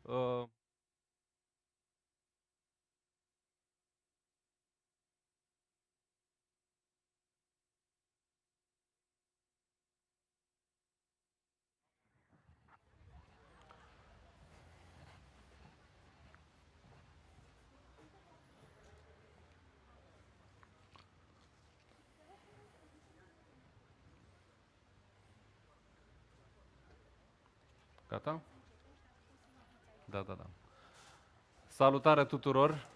Gata? Da, da, da. Salutare tuturor!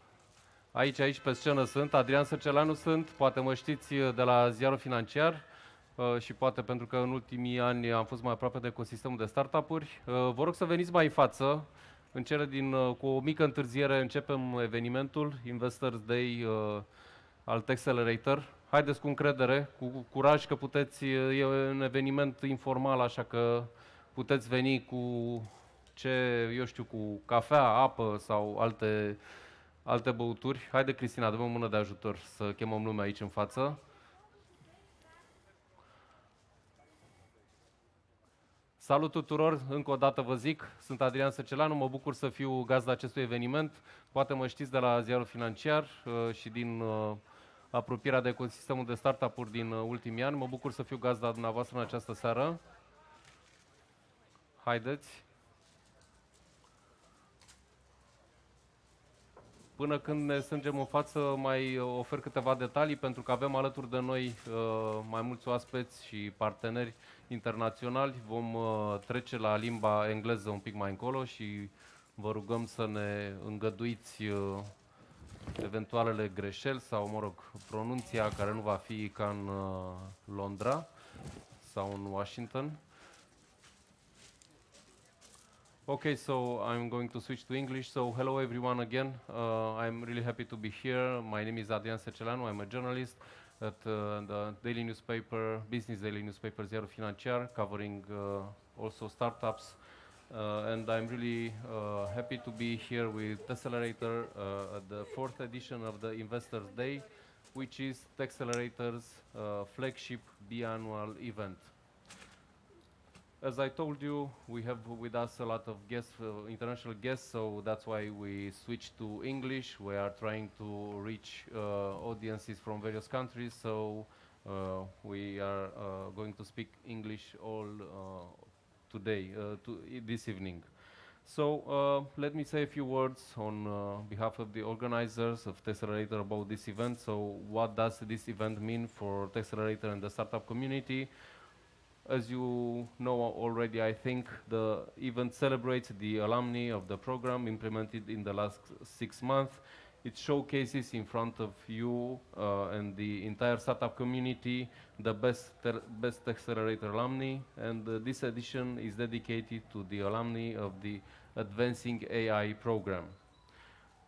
Aici pe scenă sunt, Adrian Sărceleanu sunt, poate mă știți de la ziarul financiar și poate pentru că în ultimii ani am fost mai aproape de ecosistemul de startup-uri. Vă rog să veniți mai în față. Cu o mică întârziere începem evenimentul Investors Day al Techcelerator. Haideți cu încredere, cu curaj că puteți, e un eveniment informal, așa că puteți veni cu cu cafea, apă sau alte băuturi. Haide, Cristina, dă-mi o mână de ajutor să chemăm lumea aici în față. Salut tuturor, încă o dată vă zic, sunt Adrian Săceleanu, mă bucur să fiu gazda acestui eveniment. Poate mă știți de la ziarul financiar și din apropierea de ecosistemul de startup-uri din ultimii ani. Mă bucur să fiu gazda dumneavoastră în această seară. Haideți! Până când ne strângem în față, mai ofer câteva detalii, pentru că avem alături de noi mai mulți oaspeți și parteneri internaționali. Vom trece la limba engleză un pic mai încolo și vă rugăm să ne îngăduiți eventualele greșeli sau, mă rog, pronunția care nu va fi ca în Londra sau în Washington. Okay, so I'm going to switch to English. So hello everyone again. I'm really happy to be here. My name is Adrian Sărceleanu. I'm a journalist at the daily newspaper, business daily newspaper 𝐧𝐢𝐬𝐬 Financiar, covering also startups. And I'm really happy to be here with Techcelerator at the 4th edition of the Investors Day, which is Techcelerator's flagship biannual event. As I told you, we have with us a lot of guests, international guests, so that's why we switched to English. We are trying to reach audiences from various countries, so we are going to speak English all today, this evening. So let me say a few words on behalf of the organizers of Techcelerator about this event. So what does this event mean for Techcelerator and the startup community? As you know already, I think the event celebrates the alumni of the program implemented in the last 6 months. It showcases in front of you and the entire startup community the best Techcelerator alumni, and this edition is dedicated to the alumni of the Advancing AI program.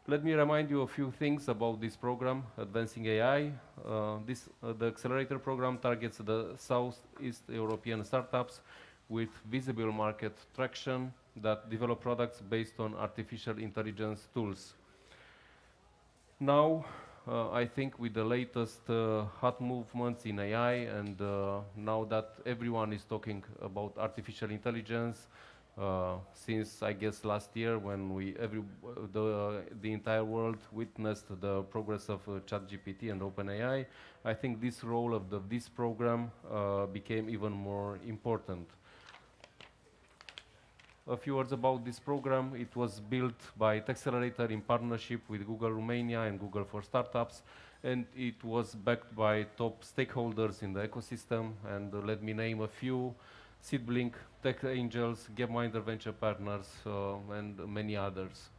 Let me remind you a few things about this program, Advancing AI. The Accelerator program targets the Southeast European startups with visible market traction that develop products based on artificial intelligence tools. Now, I think with the latest hot movements in AI and now that everyone is talking about artificial intelligence, since I guess last year when the entire world witnessed the progress of ChatGPT and OpenAI, I think this role of this program became even more important. A few words about this program. It was built by Techcelerator in partnership with Google Romania and Google for Startups, and it was backed by top stakeholders in the ecosystem, and let me name a few: SeedBlink, Tech Angels, 𝐧𝐤𝐬𝐬 Venture Partners, and many others.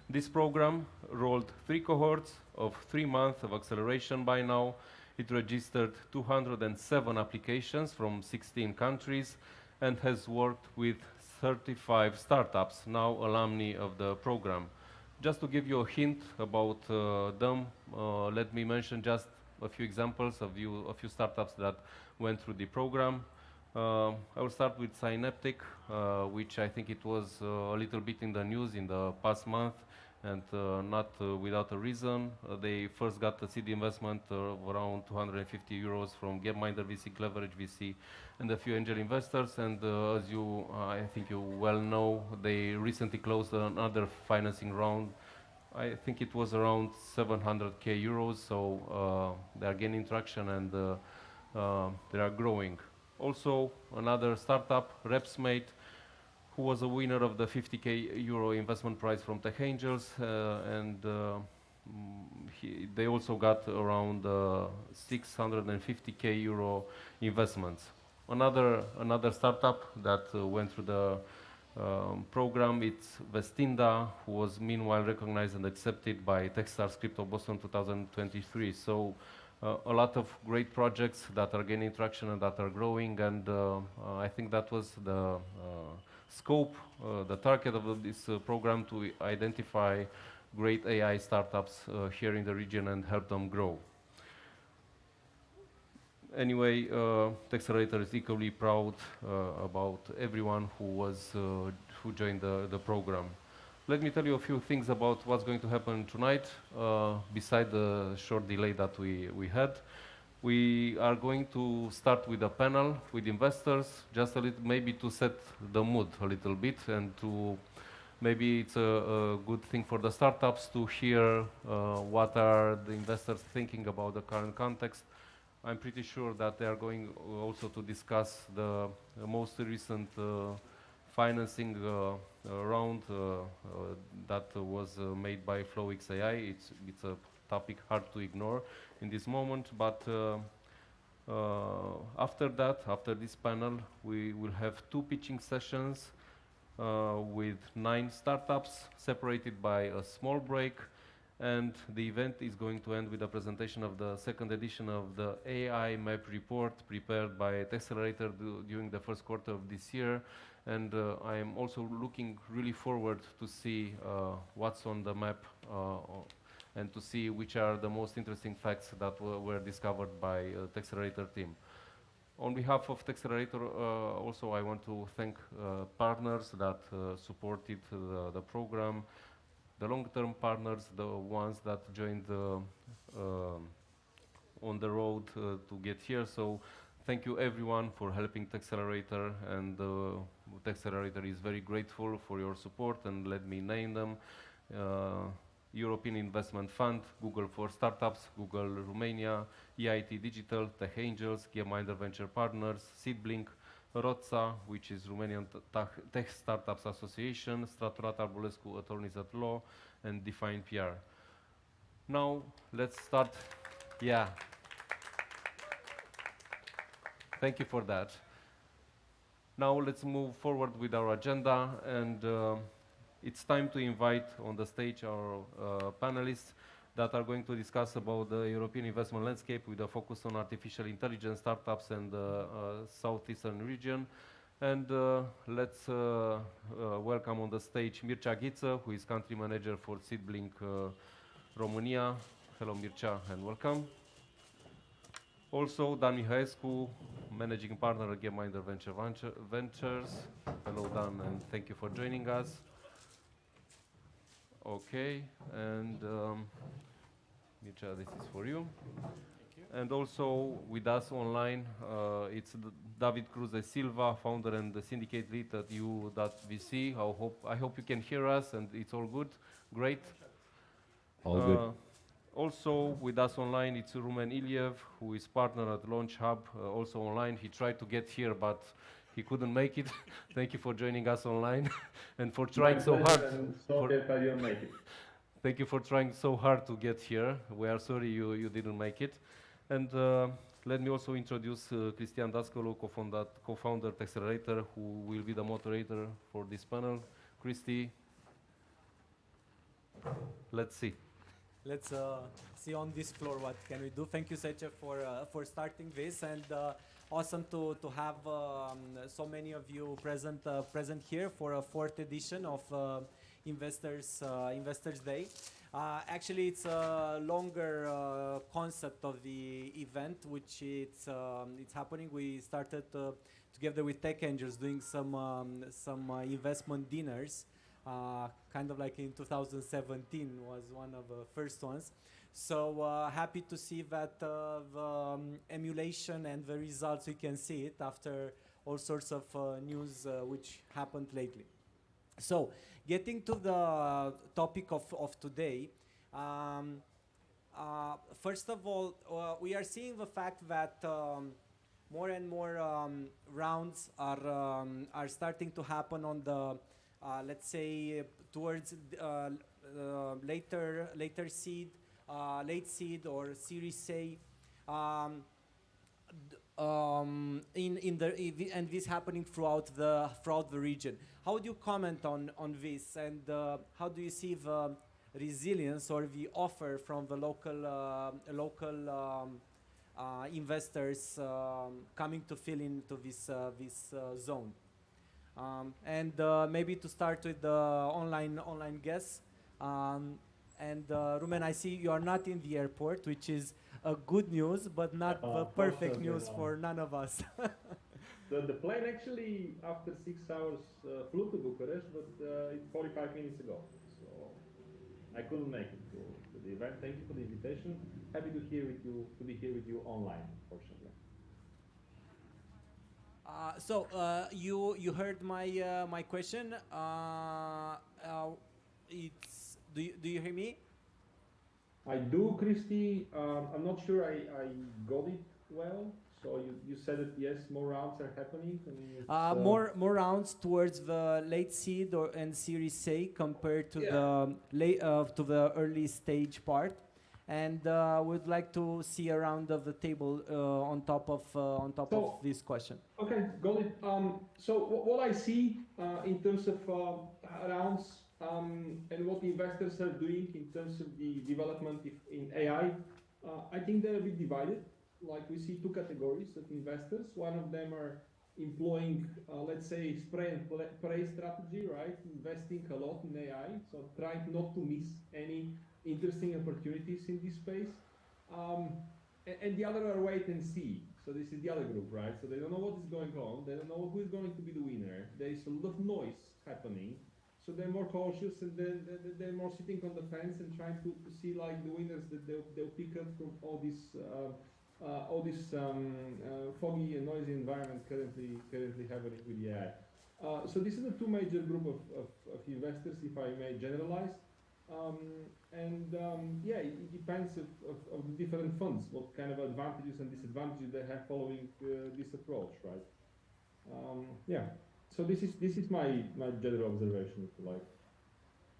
This program rolled 3 cohorts of 3 months of acceleration by now. It registered 207 applications from 16 countries and has worked with 35 startups, now alumni of the program. Just to give you a hint about them, let me mention just a few examples of a few startups that went through the program. I will start with Synaptic, which I think it was a little bit in the news in the past month. and not without a reason. They first got a seed investment of around 250 euros from 𝐬𝐫𝐞𝐬𝐬 VC, Techcelerator VC, and a few angel investors. And as you, I think you well know, they recently closed another financing round. I think it was around 700k euros. So they are gaining traction and they are growing. Also, another startup, 𝐉𝐨𝐬𝐧, who was a winner of the 50k euro investment prize from Techangels, and they also got around 650k euro investments. Another startup that went through the program, it's Vestinda, who was meanwhile recognized and accepted by Techstars Crypto Boston 2023. So a lot of great projects that are gaining traction and that are growing, and I think that was the scope, the target of this program, to identify great AI startups here in the region and help them grow. Anyway, Techcelerator is equally proud about everyone who joined the program. Let me tell you a few things about what's going to happen tonight, beside the short delay that we had. We are going to start with a panel with investors, just a little, maybe to set the mood a little bit, and to maybe it's a good thing for the startups to hear what are the investors thinking about the current context. I'm pretty sure that they are going also to discuss the most recent financing round that was made by FlowXAI. It's a topic hard to ignore in this moment, but after this panel, we will have 2 pitching sessions with 9 startups separated by a small break, and the event is going to end with a presentation of the 2nd edition of the AI map report prepared by Techcelerator during the 1st quarter of this year. And I am also looking really forward to see what's on the map and to see which are the most interesting facts that were discovered by Techcelerator team. On behalf of Techcelerator, also I want to thank partners that supported the program, the long-term partners, the ones that joined on the road to get here. So thank you everyone for helping Techcelerator, and Techcelerator is very grateful for your support, and let me name them. European Investment Fund, Google for Startups, Google Romania, EIT Digital, Techangels, 𝐬𝐫𝐬𝐬 Venture Partners, Seedblink, 𝐧𝐬𝐬𝐧, which is Romanian Tech Startups Association, Straturat Arbulescu Attorneys at Law, and Define PR. Now, let's start. Yeah. Thank you for that. Now, let's move forward with our agenda, and it's time to invite on the stage our panelists that are going to discuss about the European investment landscape with a focus on artificial intelligence, startups, and the southeastern region. And let's welcome on the stage Mircea Ghiță, who is country manager for Seedblink Romania. Hello, Mircea, and welcome. Also, Dan Mihaescu, managing partner at 𝐬𝐫𝐬𝐬𝐬 Ventures. Hello, Dan, and thank you for joining us. Okay, and Mircea, this is for you. Thank you. And also with us online, it's David Cruz de Silva, founder and the syndicate lead at 𝑢.VC. I hope you can hear us and it's all good. Great. All good. Also with us online, it's Rumen Iliev, who is partner at Launch Hub, also online. He tried to get here, but he couldn't make it. Thank you for joining us online and for trying so hard. Thank you for trying so hard to get here. We are sorry you didn't make it. And let me also introduce Cristian Dascălu, co-founder Techcelerator, who will be the moderator for this panel. Cristi, let's see. Let's see on this floor what can we do. Thank you, 𝐧𝐤, for starting this, and awesome to have so many of you present here for a 4th edition of Investors Day. Actually, it's a longer concept of the event, which it's happening. We started together with Techangels doing some investment dinners kind of like in 2017 was one of the first ones. So happy to see that the emulation and the results, we can see it after all sorts of news which happened lately. So getting to the topic of today, first of all, we are seeing the fact that more and more rounds are starting to happen on the let's say towards later seed, late seed or Series A. And this happening throughout the region. How do you comment on this, and how do you see the resilience or the offer from the local investors coming to fill into this zone? And maybe to start with the online guests. And Rumen, I see you are not in the airport, which is good news, but not the perfect news for none of us. The plane actually, after 6 hours, flew to Bucharest, but it's 45 minutes ago. So I couldn't make it to the event. Thank you for the invitation. Happy to be here with you online, fortunately. So you heard my question. It's do you hear me? I do, Christy. I'm not sure I got it well. So you said that yes, more rounds are happening. More rounds towards the late seed and Series A compared to the early stage part, and we'd like to see a round of the table on top of this question. Okay, got it. So what I see in terms of rounds and what the investors are doing in terms of the development in AI, I think they're a bit divided. Like we see two categories of investors. One of them are employing, let's say, spray and pray strategy, right? Investing a lot in AI, so trying not to miss any interesting opportunities in this space. And the other are wait and see. So this is the other group, right? So they don't know what is going on. They don't know who is going to be the winner. There is a lot of noise happening. So they're more cautious, and they're more sitting on the fence and trying to see like the winners that they'll pick up from all this foggy and noisy environment currently happening with the AI. So this is the two major group of investors, if I may generalize. Yeah, it depends of the different funds, what kind of advantages and disadvantages they have following this approach, right? Yeah. So this is my general observation, if you like.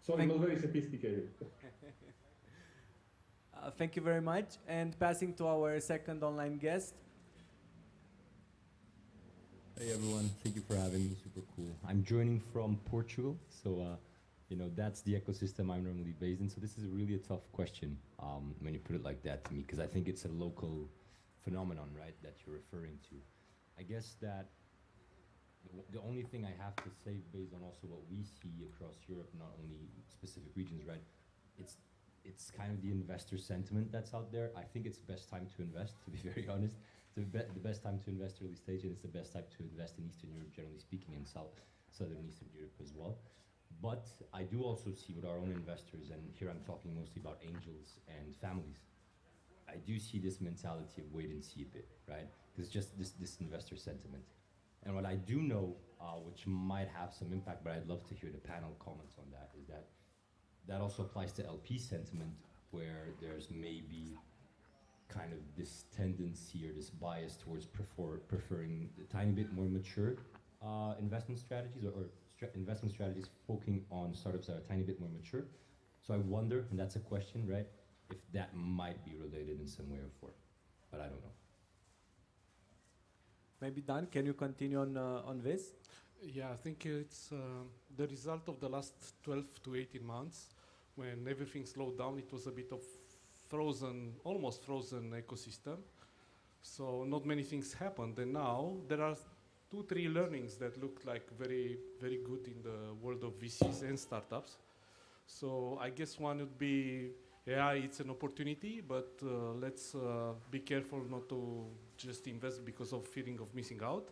Sorry, not very sophisticated. Thank you very much. And passing to our second online guest. Hey everyone, thank you for having me, super cool. I'm joining from Portugal, so that's the ecosystem I'm normally based in, so this is really a tough question when you put it like that to me, because I think it's a local phenomenon, right, that you're referring to. I guess that the only thing I have to say, based on also what we see across Europe, not only specific regions, right, it's kind of the investor sentiment that's out there. I think it's the best time to invest, to be very honest. It's the best time to invest early stage, and it's the best time to invest in Eastern Europe, generally speaking, and Southern Eastern Europe as well. But I do also see with our own investors, and here I'm talking mostly about angels and families, I do see this mentality of wait and see a bit, right? Because just this investor sentiment. And what I do know, which might have some impact, but I'd love to hear the panel comments on that, is that also applies to LP sentiment, where there's maybe kind of this tendency or this bias towards preferring a tiny bit more mature investment strategies or investment strategies focusing on startups that are a tiny bit more mature. So I wonder, and that's a question, right, if that might be related in some way or form, but I don't know. Maybe Dan, can you continue on this? Yeah, I think it's the result of the last 12 to 18 months, when everything slowed down. It was a bit of almost frozen ecosystem. So not many things happened, and now there are 2-3 learnings that look like very, very good in the world of VCs and startups. So I guess one would be AI, it's an opportunity, but let's be careful not to just invest because of fearing of missing out.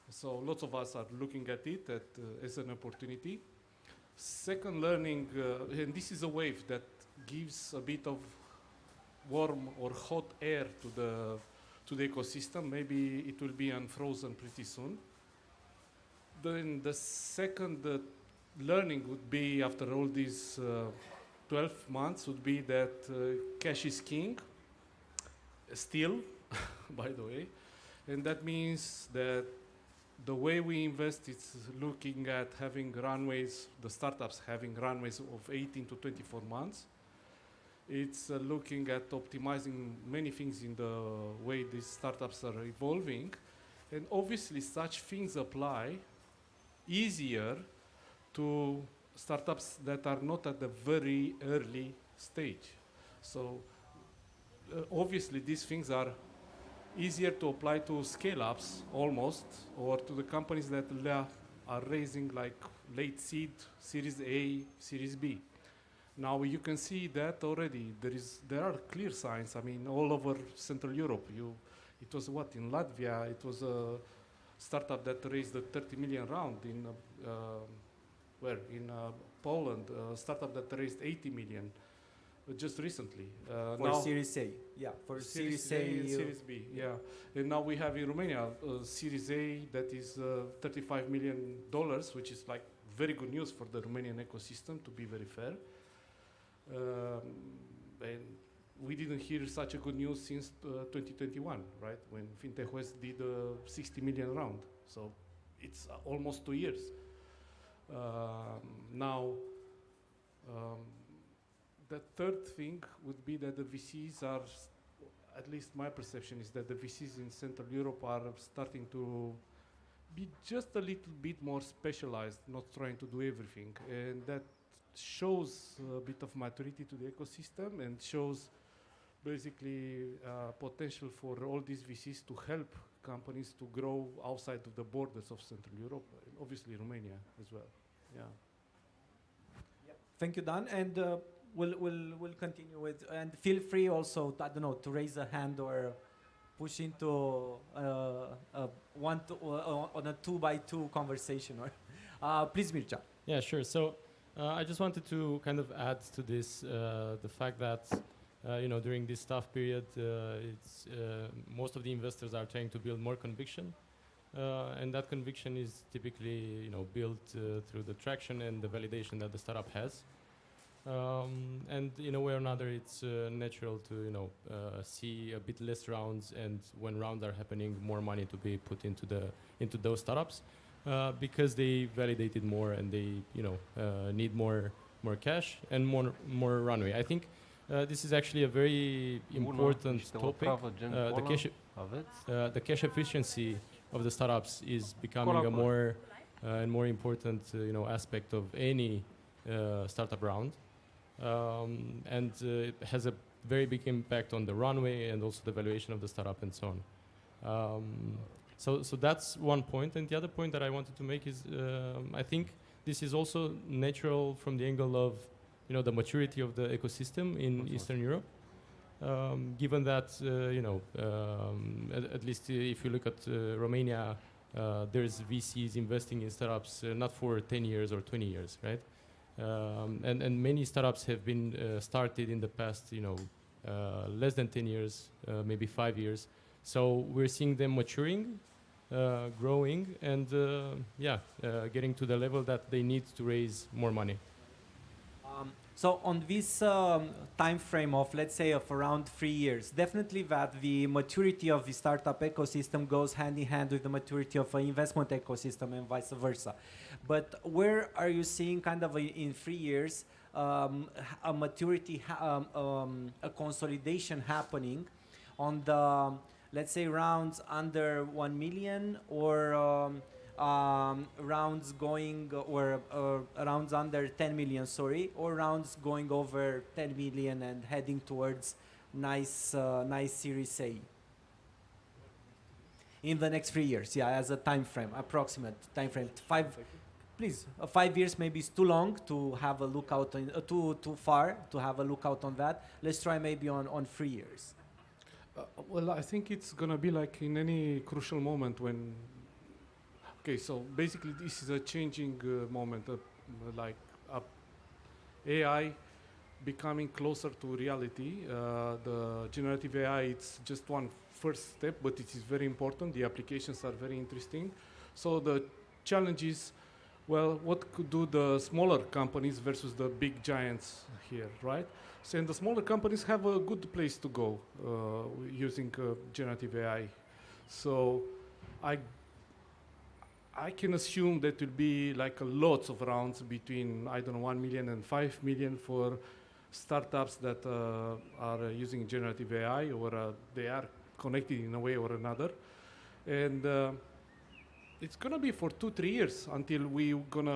So lots of us are looking at it as an opportunity. Second learning, and this is a wave that gives a bit of warm or hot air to the ecosystem. Maybe it will be unfrozen pretty soon. Then the second learning would be, after all these 12 months, would be that cash is king, still, by the way. And that means that the way we invest is looking at having runways, the startups having runways of 18 to 24 months. It's looking at optimizing many things in the way these startups are evolving. And obviously such things apply easier to startups that are not at the very early stage. So obviously these things are easier to apply to scale-ups almost, or to the companies that are raising like late seed, Series A, Series B. Now you can see that already. There are clear signs. I mean, all over Central Europe. It was what, in Latvia? It was a startup that raised a 30 million round. In Poland, a startup that raised 80 million just recently. For Series A, yeah. For Series A and Series B, yeah. And now we have in Romania Series A that is $35 million, which is like very good news for the Romanian ecosystem, to be very fair. And we didn't hear such a good news since 2021, right? When FinTech did a 60 million round. So it's almost 2 years. The third thing would be that the VCs are, at least my perception is that the VCs in Central Europe are starting to be just a little bit more specialized, not trying to do everything. And that shows a bit of maturity to the ecosystem and shows basically potential for all these VCs to help companies to grow outside of the borders of Central Europe, and obviously Romania as well. Yeah. Yep. Thank you, Dan. And we'll continue with, and feel free also, I don't know, to raise a hand or push into on a 2x2 conversation. Or please, Mircea. Yeah, sure. So I just wanted to kind of add to this the fact that during this tough period, it's most of the investors are trying to build more conviction, and that conviction is typically built through the traction and the validation that the startup has. And in a way or another, it's natural to see a bit less rounds, and when rounds are happening, more money to be put into those startups because they validated more and they need more cash and more runway. I think this is actually a very important topic. The cash efficiency of the startups is becoming a more and more important aspect of any startup round. And it has a very big impact on the runway and also the valuation of the startup and so on. So that's one point. And the other point that I wanted to make is I think this is also natural from the angle of the maturity of the ecosystem in Eastern Europe. Given that at least if you look at Romania, there's VCs investing in startups not for 10 years or 20 years, right? And many startups have been started in the past, less than 10 years, maybe 5 years. So we're seeing them maturing, growing, and getting to the level that they need to raise more money. So on this time frame of, let's say, of around 3 years, definitely that the maturity of the startup ecosystem goes hand in hand with the maturity of an investment ecosystem and vice versa. But where are you seeing kind of in 3 years a maturity, a consolidation happening on the, let's say, rounds under 1 million or rounds going or rounds under 10 million, or rounds going over 10 million and heading towards nice Series A in the next 3 years? Yeah, as a time frame, approximate time frame. 5 years maybe is too long to have a lookout on, too far to have a lookout on that. Let's try maybe on 3 years. Well, I think it's gonna be like in any crucial moment when. Okay, so basically this is a changing moment, like AI becoming closer to reality. The generative AI, it's just one first step, but it is very important. The applications are very interesting. So the challenge is, well, what could do the smaller companies versus the big giants here, right? So and the smaller companies have a good place to go using generative AI. So I can assume that will be like lots of rounds between, I don't know, 1 million and 5 million for startups that are using generative AI, or they are connected in a way or another. And it's going to be for 2-3 years until we're going to